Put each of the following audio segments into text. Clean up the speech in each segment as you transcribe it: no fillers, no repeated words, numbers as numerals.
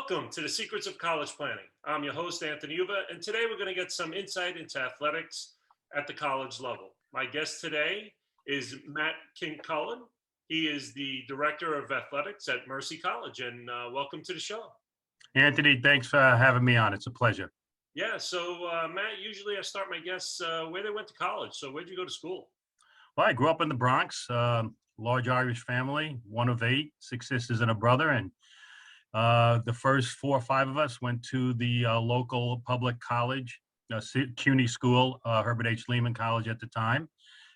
Welcome to the Secrets of College Planning. I'm your host, Anthony Uva, and today we're going to get some insight into athletics at the college level. My guest today is Matt Kilcullen. He is the Director of Athletics at Mercy College, and welcome to the show. Anthony, thanks for having me on. It's a pleasure. Yeah, so Matt, usually I start my guests where they went to college. So where'd you go to school? Well, I grew up in the Bronx, large Irish family, one of eight, six sisters and a brother. And the first four or five of us went to the local public college, CUNY school, Herbert H. Lehman College at the time.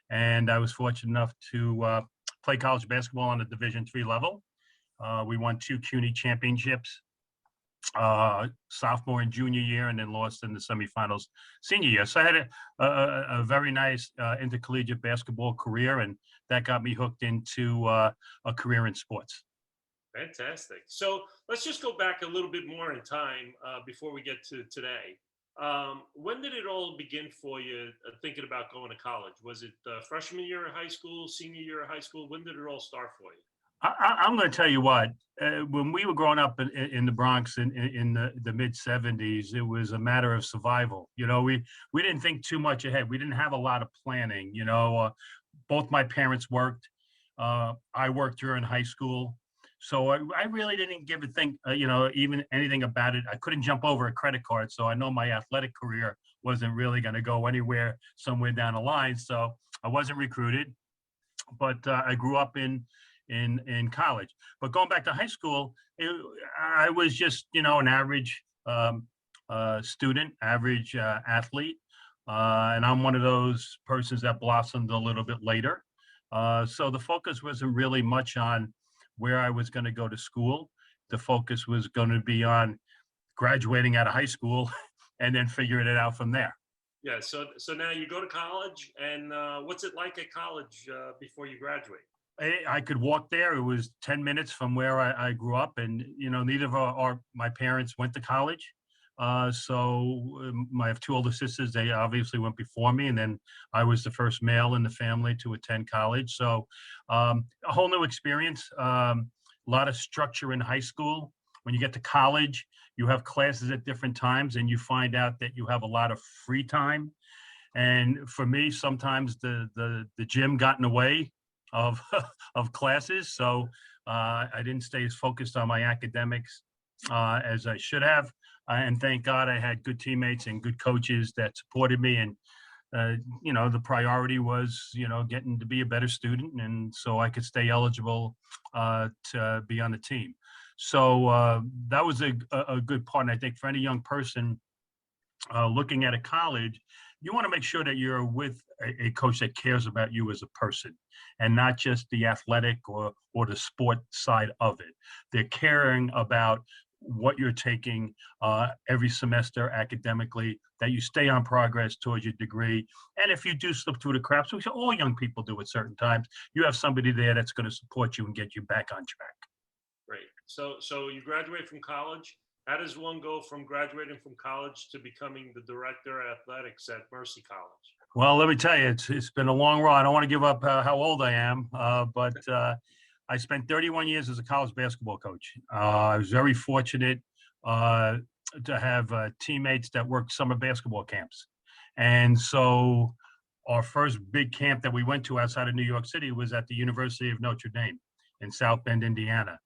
And I was fortunate enough to play college basketball on the Division III level. We won two CUNY championships, sophomore and junior year, and then lost in the semifinals senior year. So I had a very nice intercollegiate basketball career, and that got me hooked into a career in sports. Fantastic. So let's just go back a little bit more in time before we get to today. When did it all begin for you thinking about going to college? Was it freshman year of high school, senior year of high school? When did it all start for you? I'm going to tell you what, when we were growing up in the Bronx in the mid 70s, it was a matter of survival. You know, we didn't think too much ahead. We didn't have a lot of planning. You know, both my parents worked. I worked during high school. So I really didn't give a think, even anything about it. I couldn't jump over a credit card. So I know my athletic career wasn't really going to go anywhere somewhere down the line. So I wasn't recruited, but I grew up in college. But going back to high school, I was just, an average student, average athlete. And I'm one of those persons that blossomed a little bit later. So the focus wasn't really much on where I was going to go to school. The focus was going to be on graduating out of high school and then figuring it out from there. Yeah, so now you go to college, and what's it like at college before you graduate? I could walk there. It was 10 minutes from where I grew up, and neither of my parents went to college. So I have two older sisters. They obviously went before me, and then I was the first male in the family to attend college. So a whole new experience. A lot of structure in high school. When you get to college, you have classes at different times, and you find out that you have a lot of free time. And for me, sometimes the gym got in the way of of classes, so I didn't stay as focused on my academics as I should have. And thank God I had good teammates and good coaches that supported me. And the priority was getting to be a better student, and so I could stay eligible to be on the team. So that was a good part. And I think for any young person looking at a college, you want to make sure that you're with a coach that cares about you as a person and not just the athletic or the sport side of it. They're caring about what you're taking every semester academically, that you stay on progress towards your degree. And if you do slip through the cracks, which all young people do at certain times, you have somebody there that's going to support you and get you back on track. Great. So you graduate from college. How does one go from graduating from college to becoming the director of athletics at Mercy College? Well, let me tell you, it's been a long ride. I don't want to give up how old I am, but I spent 31 years as a college basketball coach. I was very fortunate to have teammates that worked summer basketball camps. And so our first big camp that we went to outside of New York City was at the University of Notre Dame in South Bend, Indiana.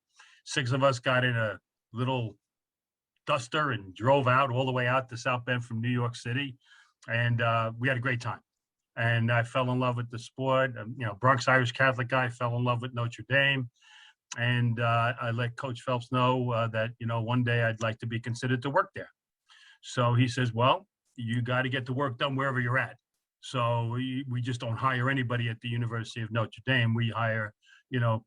6 of us got in a little duster and drove out all the way out to South Bend from New York City. And we had a great time. And I fell in love with the sport. Bronx Irish Catholic guy, fell in love with Notre Dame. And I let Coach Phelps know that, one day I'd like to be considered to work there. So he says, well, you got to get the work done wherever you're at. So we just don't hire anybody at the University of Notre Dame. We hire,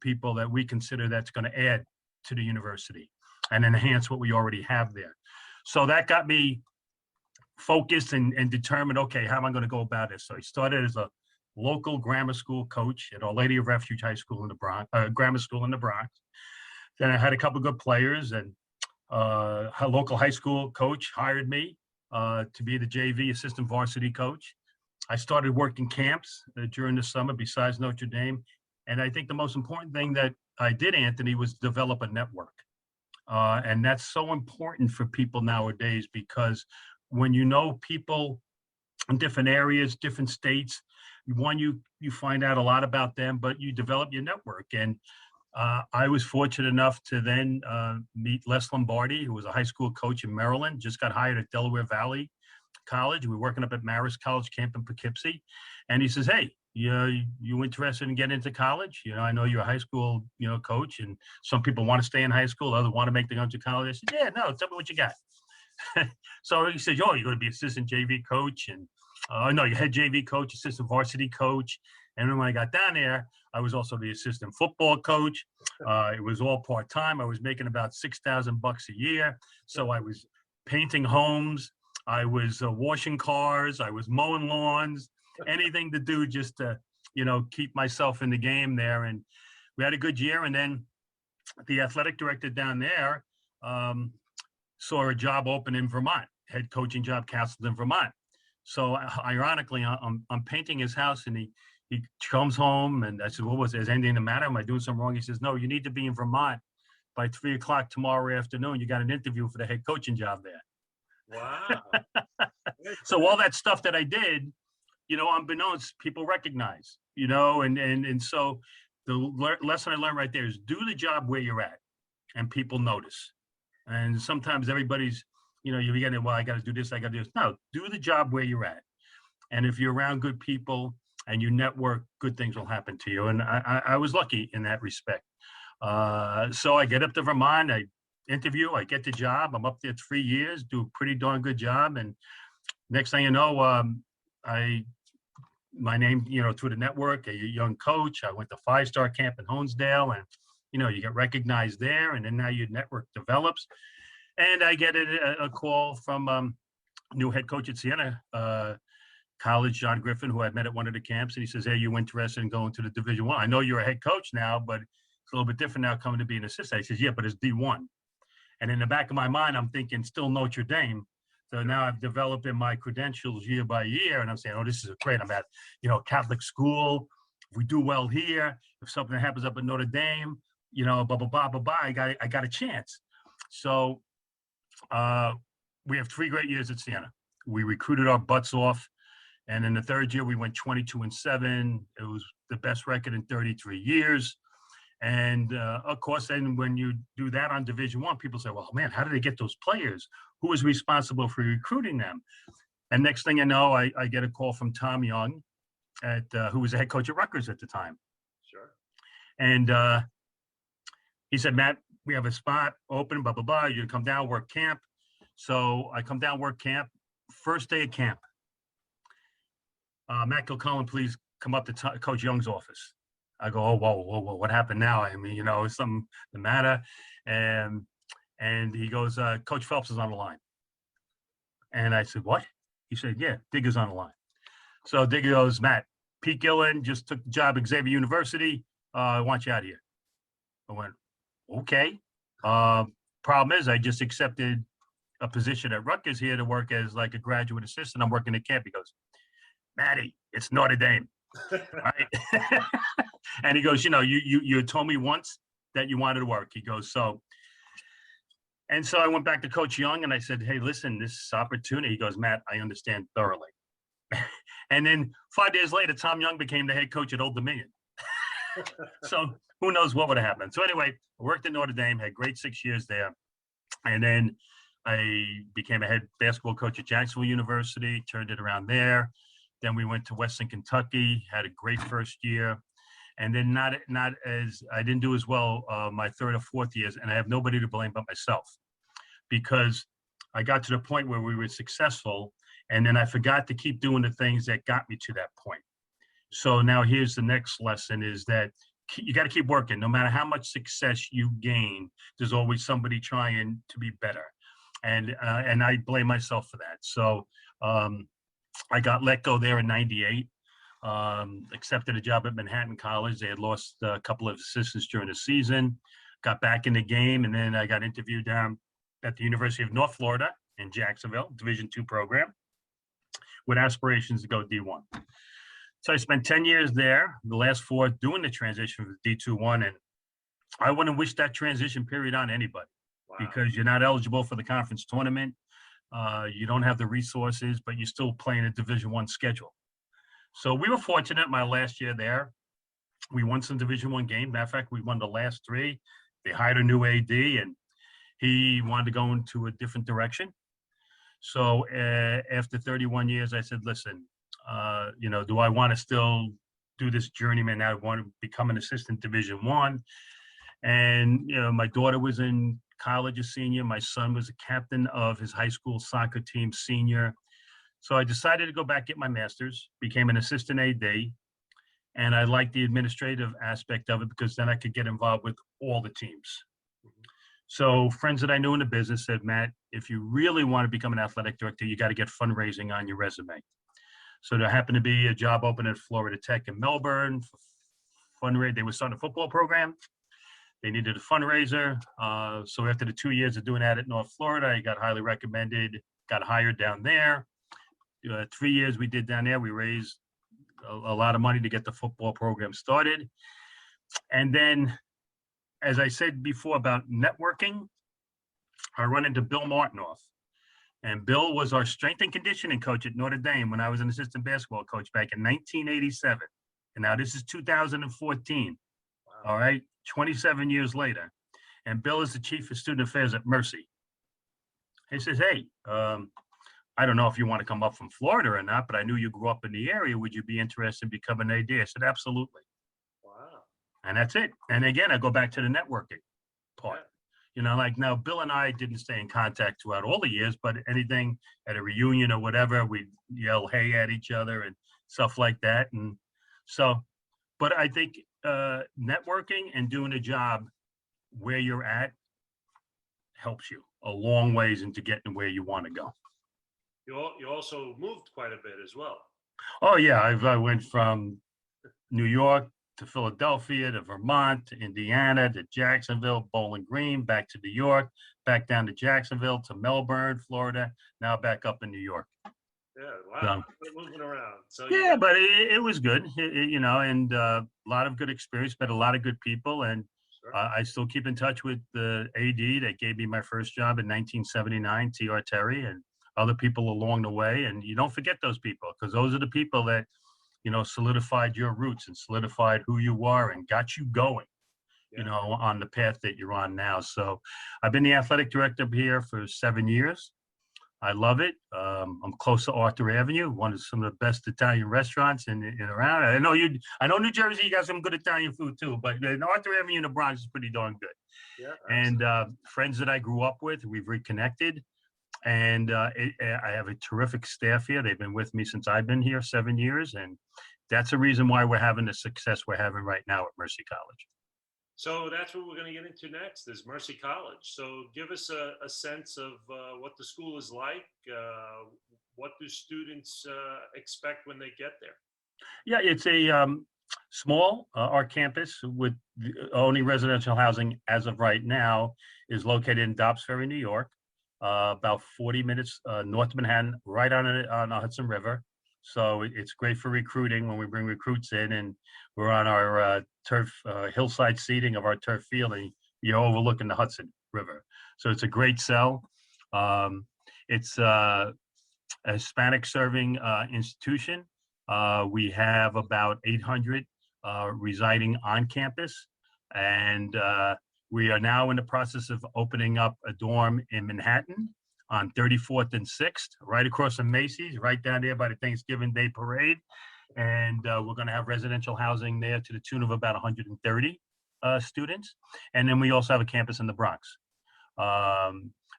people that we consider that's going to add to the university and enhance what we already have there. So that got me focused and determined, okay, how am I going to go about it? So I started as a local grammar school coach at Our Lady of Refuge High School in the Bronx, grammar school in the Bronx. Then I had a couple of good players, and a local high school coach hired me to be the JV assistant varsity coach. I started working camps during the summer besides Notre Dame. And I think the most important thing that I did, Anthony, was develop a network. And that's so important for people nowadays, because when you know people in different areas, different states, one, you find out a lot about them, but you develop your network. And I was fortunate enough to then meet Les Lombardi, who was a high school coach in Maryland, just got hired at Delaware Valley College. We were working up at Marist College Camp in Poughkeepsie. And he says, hey, you interested in getting into college? I know you're a high school, coach, and some people want to stay in high school, others want to make the go to college. I said, yeah, no, tell me what you got. So he said, oh, you're going to be assistant JV coach, and no, you head JV coach, assistant varsity coach. And then when I got down there, I was also the assistant football coach. It was all part-time. I was making about $6,000 a year. So I was painting homes. I was washing cars. I was mowing lawns, anything to do just to, keep myself in the game there. And we had a good year. And then the athletic director down there saw a job open in Vermont, head coaching job, Castleton, Vermont. So ironically, I'm painting his house, and he comes home, and I said, what was it? Is anything the matter? Am I doing something wrong? He says, no, you need to be in Vermont by 3:00 tomorrow afternoon. You got an interview for the head coaching job there. Wow. So all that stuff that I did, unbeknownst, people recognize, and so the lesson I learned right there is do the job where you're at, and people notice. And sometimes everybody's, you begin, well, I got to do this, I got to do this. No, do the job where you're at. And if you're around good people and you network, good things will happen to you. And I was lucky in that respect. So I get up to Vermont, I interview, I get the job. I'm up there 3 years, do a pretty darn good job. And next thing you know, my name, through the network, a young coach. I went to 5-star camp in Honesdale, and, you get recognized there. And then now your network develops. And I get a call from new head coach at Siena College, John Griffin, who I met at one of the camps. And he says, hey, you interested in going to the Division I? I know you're a head coach now, but it's a little bit different now coming to be an assistant. He says, yeah, but it's D1. And in the back of my mind, I'm thinking still Notre Dame. So now I've developed in my credentials year by year. And I'm saying, oh, this is great. I'm at, Catholic school. If we do well here, if something happens up at Notre Dame, blah, blah, blah, blah, blah, I got a chance. So we have 3 great years at Siena. We recruited our butts off. And in the 3rd year, we went 22-7. It was the best record in 33 years. And of course, then when you do that on Division I, people say, well, man, how did they get those players? Who was responsible for recruiting them? And next thing I know, I get a call from Tom Young, who was the head coach at Rutgers at the time. Sure. And he said, Matt, we have a spot open, blah, blah, blah. You come down, work camp. So I come down, work camp. First day of camp. Matt Kilcullen, please come up to Coach Young's office. I go, oh, whoa, what happened now? I mean, is something the matter? And he goes, Coach Phelps is on the line. And I said, what? He said, yeah, Digger's on the line. So Digger goes, Matt, Pete Gillen just took the job at Xavier University. I want you out of here. I went, okay. Problem is, I just accepted a position at Rutgers here to work as like a graduate assistant. I'm working at camp. He goes, Matty, it's Notre Dame. Right? And he goes, you told me once that you wanted to work. He goes, so I went back to Coach Young and I said, hey, listen, this opportunity. He goes, Matt, I understand thoroughly. And then 5 days later, Tom Young became the head coach at Old Dominion. So who knows what would have happened. So anyway, I worked at Notre Dame, had great 6 years there. And then I became a head basketball coach at Jacksonville University, turned it around there. Then we went to Western Kentucky, had a great first year. And then I didn't do as well my 3rd or 4th years. And I have nobody to blame but myself, because I got to the point where we were successful. And then I forgot to keep doing the things that got me to that point. So now here's the next lesson, is that you got to keep working. No matter how much success you gain, there's always somebody trying to be better. And I blame myself for that. So I got let go there in '98. Accepted a job at Manhattan College. They had lost a couple of assistants during the season. Got back in the game, and then I got interviewed down at the University of North Florida in Jacksonville, Division II program, with aspirations to go D1. So I spent 10 years there, the last 4 doing the transition from D2-1, and I wouldn't wish that transition period on anybody. Wow. because you're not eligible for the conference tournament. You don't have the resources, but you're still playing a Division I schedule. So we were fortunate my last year there. We won some Division I games. Matter of fact, we won the last three. They hired a new AD, and he wanted to go into a different direction. So after 31 years, I said, listen, do I want to still do this journeyman? I want to become an assistant Division I. And, my daughter was in college, a senior. My son was a captain of his high school soccer team, senior. So I decided to go back, get my master's, became an assistant AD. And I liked the administrative aspect of it because then I could get involved with all the teams. So friends that I knew in the business said, Matt, if you really want to become an athletic director, you got to get fundraising on your resume. So there happened to be a job open at Florida Tech in Melbourne. They were starting a football program. They needed a fundraiser. So after the 2 years of doing that at North Florida, I got highly recommended, got hired down there. 3 years we did down there. We raised a lot of money to get the football program started. And then, as I said before about networking, I run into Bill Martinoff. And Bill was our strength and conditioning coach at Notre Dame when I was an assistant basketball coach back in 1987. And now this is 2014. Wow. All right, 27 years later. And Bill is the chief of student affairs at Mercy. He says, hey, I don't know if you want to come up from Florida or not, but I knew you grew up in the area. Would you be interested in becoming an AD? I said, absolutely. Wow. And that's it. And again, I go back to the networking part. Yeah. Like now, Bill and I didn't stay in contact throughout all the years, but anything at a reunion or whatever, we'd yell hey at each other and stuff like that. And so, but I think networking and doing a job where you're at helps you a long ways into getting where you want to go. You also moved quite a bit as well. Oh yeah, I went from New York to Philadelphia to Vermont to Indiana to Jacksonville, Bowling Green, back to New York, back down to Jacksonville to Melbourne, Florida, now back up in New York. Yeah, wow, moving around. So yeah, but it was good, and a lot of good experience, met a lot of good people, and sure. I still keep in touch with the AD that gave me my first job in 1979, T.R. Terry, and other people along the way. And you don't forget those people, because those are the people that solidified your roots and solidified who you are and got you going, on the path that you're on now. So I've been the athletic director here for 7 years. I love it. I'm close to Arthur Avenue, one of some of the best Italian restaurants in around. I know New Jersey, you got some good Italian food too, but Arthur Avenue in the Bronx is pretty darn good. Yeah, and friends that I grew up with, we've reconnected. And I have a terrific staff here. They've been with me since I've been here 7 years. And that's the reason why we're having the success we're having right now at Mercy College. So that's what we're going to get into next is Mercy College. So give us a sense of what the school is like. What do students expect when they get there? Yeah, it's a small, our campus with the only residential housing as of right now is located in Dobbs Ferry, New York. About 40 minutes north of Manhattan, right on the Hudson River. So it's great for recruiting when we bring recruits in, and we're on our turf hillside seating of our turf field, and you're overlooking the Hudson River. So it's a great sell. It's a Hispanic serving institution. We have about 800 residing on campus, and we are now in the process of opening up a dorm in Manhattan on 34th and 6th, right across from Macy's, right down there by the Thanksgiving Day Parade. And we're going to have residential housing there to the tune of about 130 students. And then we also have a campus in the Bronx.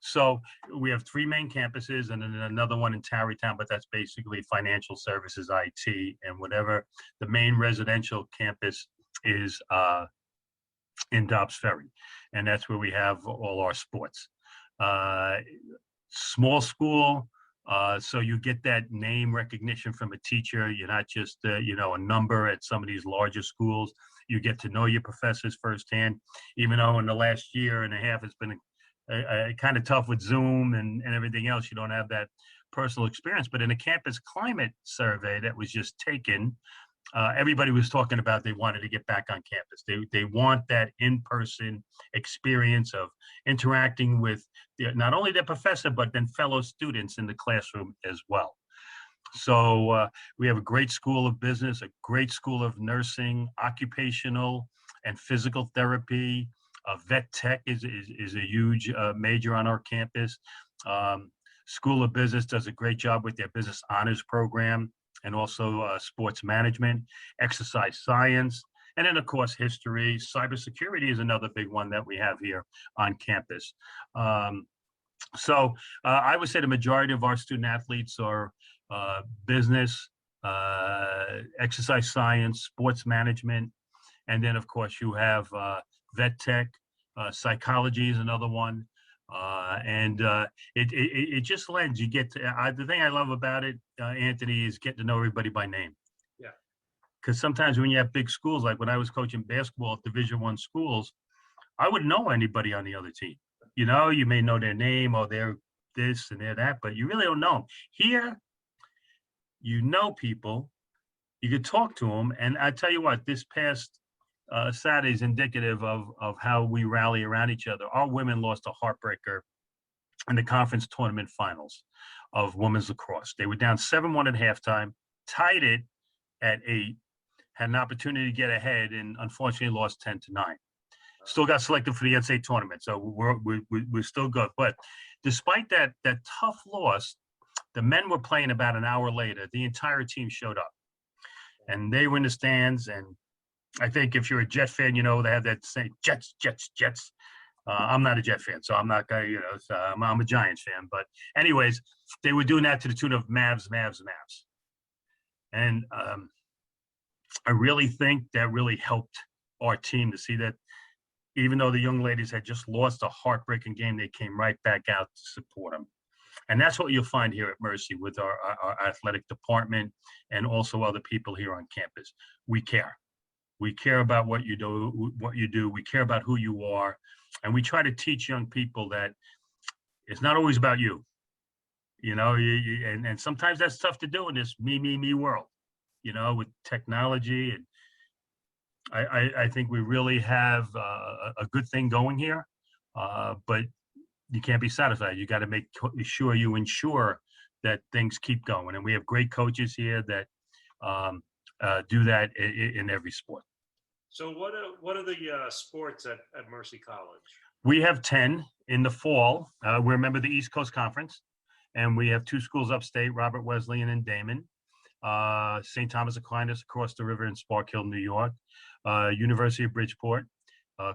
So we have 3 main campuses and then another one in Tarrytown, but that's basically financial services, IT, and whatever. The main residential campus is in Dobbs Ferry, and that's where we have all our sports. Small school, so you get that name recognition from a teacher. You're not just a number at some of these larger schools. You get to know your professors firsthand, even though in the last year and a half it's been kind of tough with Zoom and everything else. You don't have that personal experience. But in a campus climate survey that was just taken, everybody was talking about they wanted to get back on campus. They want that in-person experience of interacting with not only their professor, but then fellow students in the classroom as well. So we have a great school of business, a great school of nursing, occupational and physical therapy. Vet tech is a huge major on our campus. School of Business does a great job with their business honors program, and also sports management, exercise science, and then of course history. Cybersecurity is another big one that we have here on campus. So I would say the majority of our student athletes are business, exercise science, sports management, and then of course you have vet tech, psychology is another one. It just lends, you get to, the thing I love about it, Anthony, is getting to know everybody by name. Yeah. Because sometimes when you have big schools, like when I was coaching basketball at Division I schools, I wouldn't know anybody on the other team. You know, you may know their name or they're this and they're that, but you really don't know them. Here, you know people, you could talk to them. And I tell you what, this past Saturday is indicative of how we rally around each other. Our women lost a heartbreaker in the conference tournament finals of women's lacrosse. They were down 7-1 at halftime, tied it at 8, had an opportunity to get ahead, and unfortunately lost 10-9. Still got selected for the NCAA tournament, so we're still good. But despite that tough loss, the men were playing about an hour later. The entire team showed up, and they were in the stands. And I think if you're a Jet fan, you know they have that saying, Jets, Jets, Jets. I'm not a Jet fan, so I'm not gonna, you know, so I'm a Giants fan. But anyways, they were doing that to the tune of Mavs, Mavs, Mavs. And I really think that really helped our team to see that even though the young ladies had just lost a heartbreaking game, they came right back out to support them. And that's what you'll find here at Mercy with our athletic department and also other people here on campus. We care. We care about what you do. We care about who you are. And we try to teach young people that it's not always about you. You know, and sometimes that's tough to do in this me world, you know, with technology. And I think we really have a good thing going here, but you can't be satisfied. You got to make sure you ensure that things keep going. And we have great coaches here that do that in every sport. So what are the sports at Mercy College? We have 10 in the fall. We're a member of the East Coast Conference, and we have 2 schools upstate, Robert Wesleyan and Damon, St. Thomas Aquinas across the river in Spark Hill, New York, University of Bridgeport,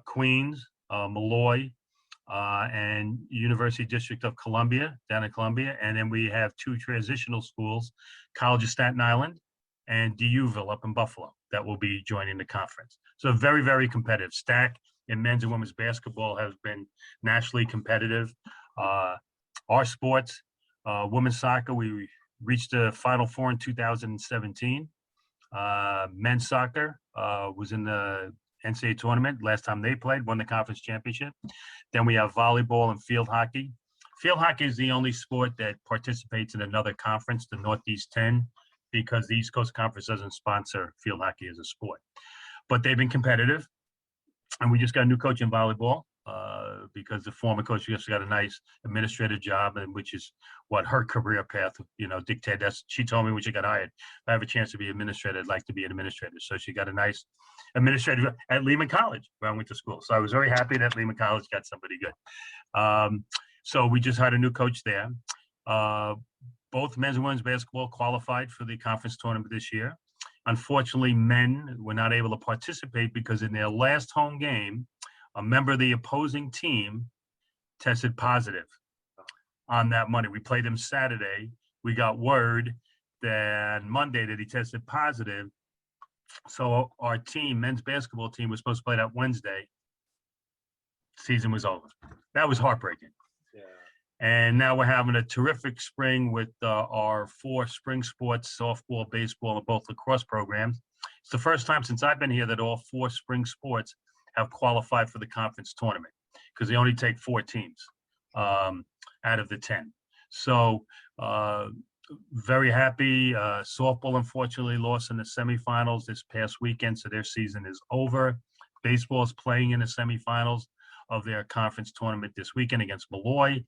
Queens, Malloy, and University District of Columbia, down in Columbia. And then we have 2 transitional schools, College of Staten Island and DUville up in Buffalo, that will be joining the conference. So very, very competitive. Stack in men's and women's basketball has been nationally competitive. Our sports, women's soccer, we reached the Final Four in 2017. Men's soccer was in the NCAA tournament last time they played, won the conference championship. Then we have volleyball and field hockey. Field hockey is the only sport that participates in another conference, the Northeast 10, because the East Coast Conference doesn't sponsor field hockey as a sport. But they've been competitive. And we just got a new coach in volleyball because the former coach just got a nice administrative job, and which is what her career path, you know, dictated. That's, she told me when she got hired, if I have a chance to be administrator, I'd like to be an administrator. So she got a nice administrative at Lehman College where I went to school. So I was very happy that Lehman College got somebody good. So we just hired a new coach there. Both men's and women's basketball qualified for the conference tournament this year. Unfortunately, men were not able to participate because in their last home game, a member of the opposing team tested positive on that Monday. We played them Saturday. We got word that Monday that he tested positive. So our team, men's basketball team, was supposed to play that Wednesday. Season was over. That was heartbreaking. Yeah. And now we're having a terrific spring with our 4 spring sports, softball, baseball, and both lacrosse programs. It's the first time since I've been here that all 4 spring sports have qualified for the conference tournament because they only take 4 teams out of the 10. So Very happy. Softball unfortunately lost in the semifinals this past weekend, so their season is over. Baseball is playing in the semifinals of their conference tournament this weekend against Malloy.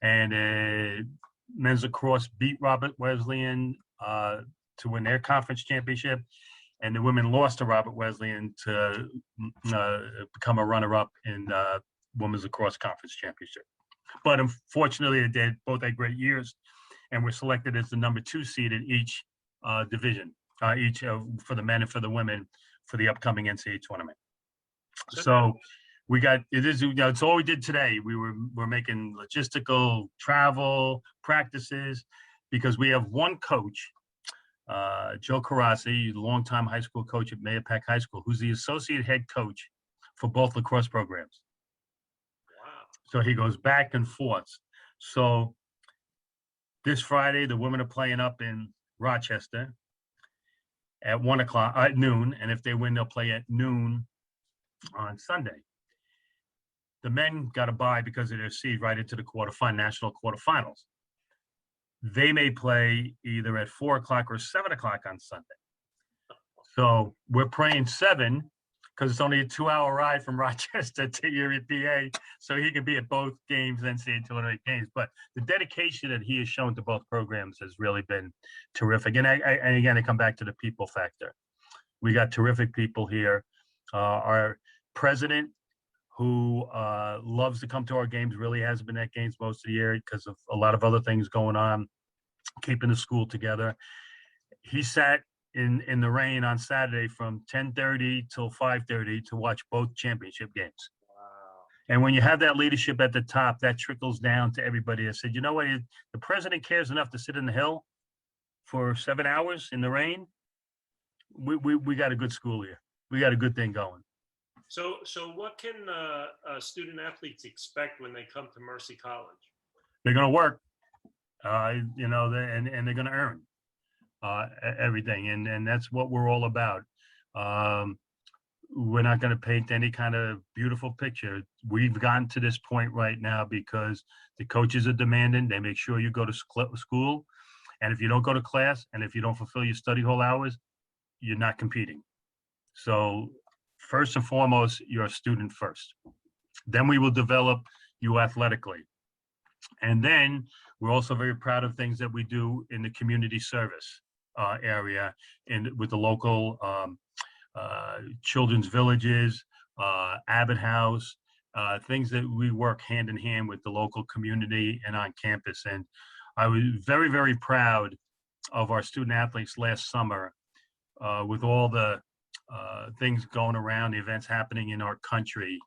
And men's lacrosse beat Robert Wesleyan to win their conference championship. And the women lost to Robert Wesleyan to become a runner-up in women's lacrosse conference championship. But unfortunately, they both had great years and were selected as the number 2 seed in each division, for the men and for the women for the upcoming NCAA tournament. So we got, it's all we did today. We're making logistical travel practices because we have one coach, Joe Carassi, longtime high school coach at Mahopac High School, who's the associate head coach for both lacrosse programs. Wow. So he goes back and forth. So this Friday, the women are playing up in Rochester at 1 o'clock at noon. And if they win, they'll play at noon on Sunday. The men got a bye because of their seed right into the national quarterfinals. They may play either at 4 o'clock or 7 o'clock on Sunday. So we're praying 7 because it's only a 2-hour ride from Rochester to Erie, PA. So he can be at both games, NCAA tournament games. But the dedication that he has shown to both programs has really been terrific. And again, I come back to the people factor. We got terrific people here. Our president, who loves to come to our games, really hasn't been at games most of the year because of a lot of other things going on, keeping the school together. He sat in the rain on Saturday from 10:30 till 5:30 to watch both championship games. Wow. And when you have that leadership at the top, that trickles down to everybody. I said, you know what? The president cares enough to sit in the hill for 7 hours in the rain. We got a good school here. We got a good thing going. So what can student athletes expect when they come to Mercy College? They're going to work, and they're going to earn everything. And that's what we're all about. We're not going to paint any kind of beautiful picture. We've gotten to this point right now because the coaches are demanding. They make sure you go to school. And if you don't go to class and if you don't fulfill your study hall hours, you're not competing. So first and foremost, you're a student first. Then we will develop you athletically. And then we're also very proud of things that we do in the community service area with the local children's villages, Abbott House, things that we work hand in hand with the local community and on campus. And I was very, very proud of our student athletes last summer with all the things going around, the events happening in our country,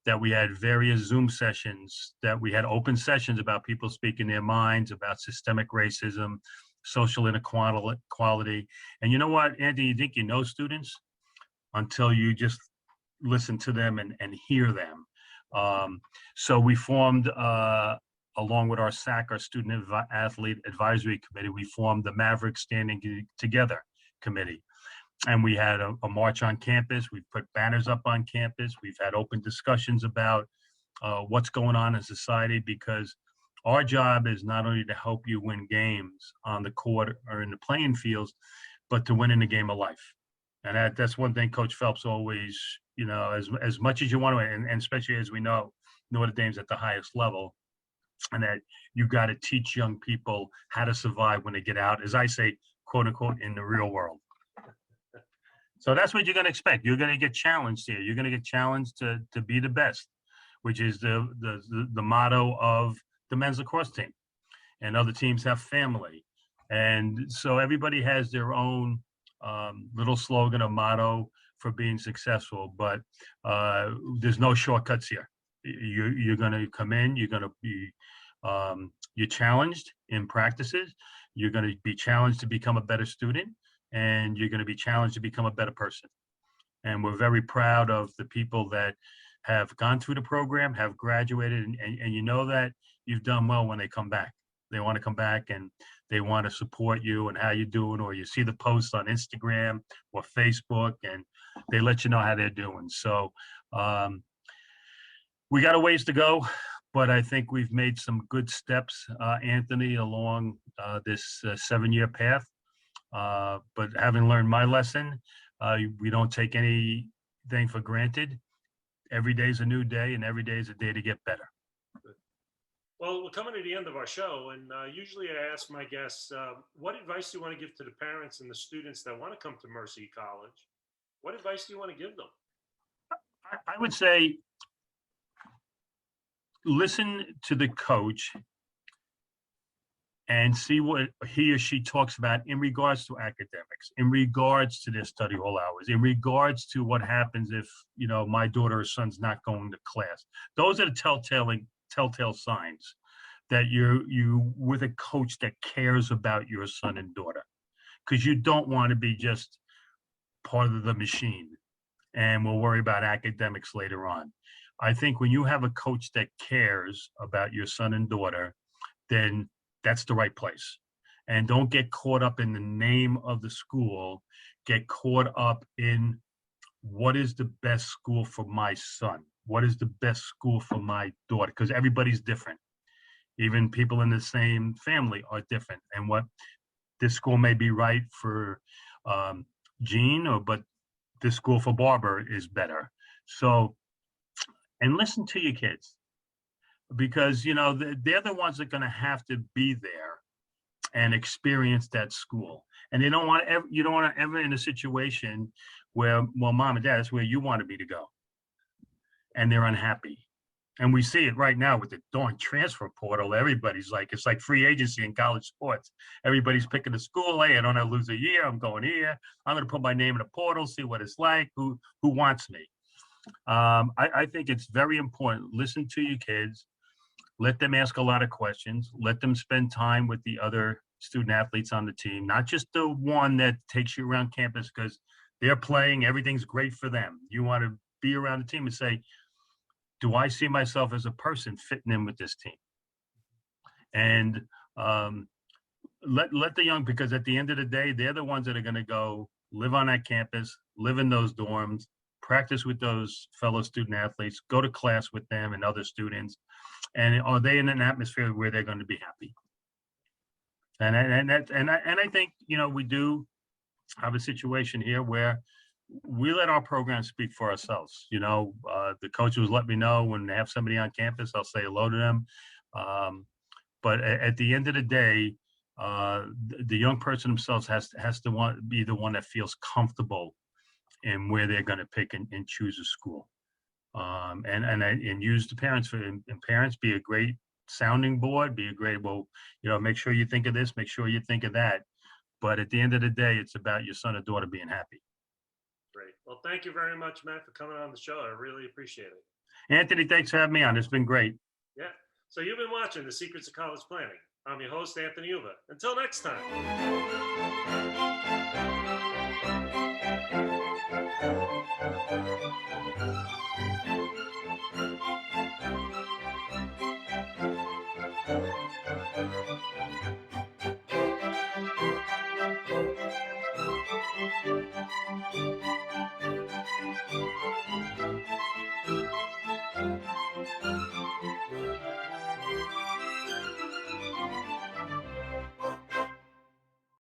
that we had various Zoom sessions, that we had open sessions about people speaking their minds about systemic racism, social inequality. And you know what, Andy, you think you know students until you just listen to them and hear them. So we formed, along with our SAC, our Student Athlete Advisory Committee, we formed the Maverick Standing Together Committee. And we had a march on campus. We put banners up on campus. We've had open discussions about what's going on in society, because our job is not only to help you win games on the court or in the playing fields, but to win in the game of life. And that's one thing Coach Phelps always, as much as you want to, and especially as we know, Notre Dame's at the highest level, and that you've got to teach young people how to survive when they get out, as I say, quote unquote, in the real world. So that's what you're going to expect. You're going to get challenged here. You're going to get challenged to be the best, which is the motto of the men's lacrosse team. And other teams have family. And so everybody has their own little slogan or motto for being successful. But there's no shortcuts here. You're going to come in. You're going to be you're challenged in practices. You're going to be challenged to become a better student. And you're going to be challenged to become a better person. And we're very proud of the people that have gone through the program, have graduated, and you know that you've done well when they come back. They want to come back and they want to support you and how you're doing, or you see the posts on Instagram or Facebook and they let you know how they're doing. So we got a ways to go, but I think we've made some good steps, Anthony, along this 7-year path. But having learned my lesson, we don't take anything for granted. Every day is a new day, and every day is a day to get better. Well, we're coming to the end of our show, and usually I ask my guests, what advice do you want to give to the parents and the students that want to come to Mercy College? What advice do you want to give them? I would say listen to the coach and see what he or she talks about in regards to academics, in regards to their study hall hours, in regards to what happens if, my daughter or son's not going to class. Those are the telltale signs that you with a coach that cares about your son and daughter, because you don't want to be just part of the machine and we'll worry about academics later on. I think when you have a coach that cares about your son and daughter, then that's the right place. And don't get caught up in the name of the school. Get caught up in what is the best school for my son? What is the best school for my daughter? Because everybody's different. Even people in the same family are different. And what this school may be right for Jean, but this school for Barbara is better. So, and listen to your kids, because they're the ones that are going to have to be there and experience that school. And you don't want to ever in a situation where, well, mom and dad, that's where you wanted me to go, and they're unhappy. And we see it right now with the darn transfer portal. Everybody's like, it's like free agency in college sports. Everybody's picking a school. Hey, I don't have to lose a year. I'm going here. I'm going to put my name in the portal, see what it's like. Who wants me? I think it's very important. Listen to your kids. Let them ask a lot of questions. Let them spend time with the other student athletes on the team, not just the one that takes you around campus because they're playing. Everything's great for them. You want to be around the team and say, do I see myself as a person fitting in with this team? And let the young, because at the end of the day, they're the ones that are going to go live on that campus, live in those dorms, practice with those fellow student athletes, go to class with them and other students. And are they in an atmosphere where they're going to be happy? And I think, we do have a situation here where we let our program speak for ourselves. The coaches let me know when they have somebody on campus, I'll say hello to them. But at the end of the day, the young person themselves has to be the one that feels comfortable in where they're going to pick and choose a school. And use the parents and parents be a great sounding board, be a great, make sure you think of this, make sure you think of that. But at the end of the day, it's about your son or daughter being happy. Great. Well, thank you very much, Matt, for coming on the show. I really appreciate it. Anthony, thanks for having me on. It's been great. Yeah. So you've been watching The Secrets of College Planning. I'm your host, Anthony Uva. Until next time.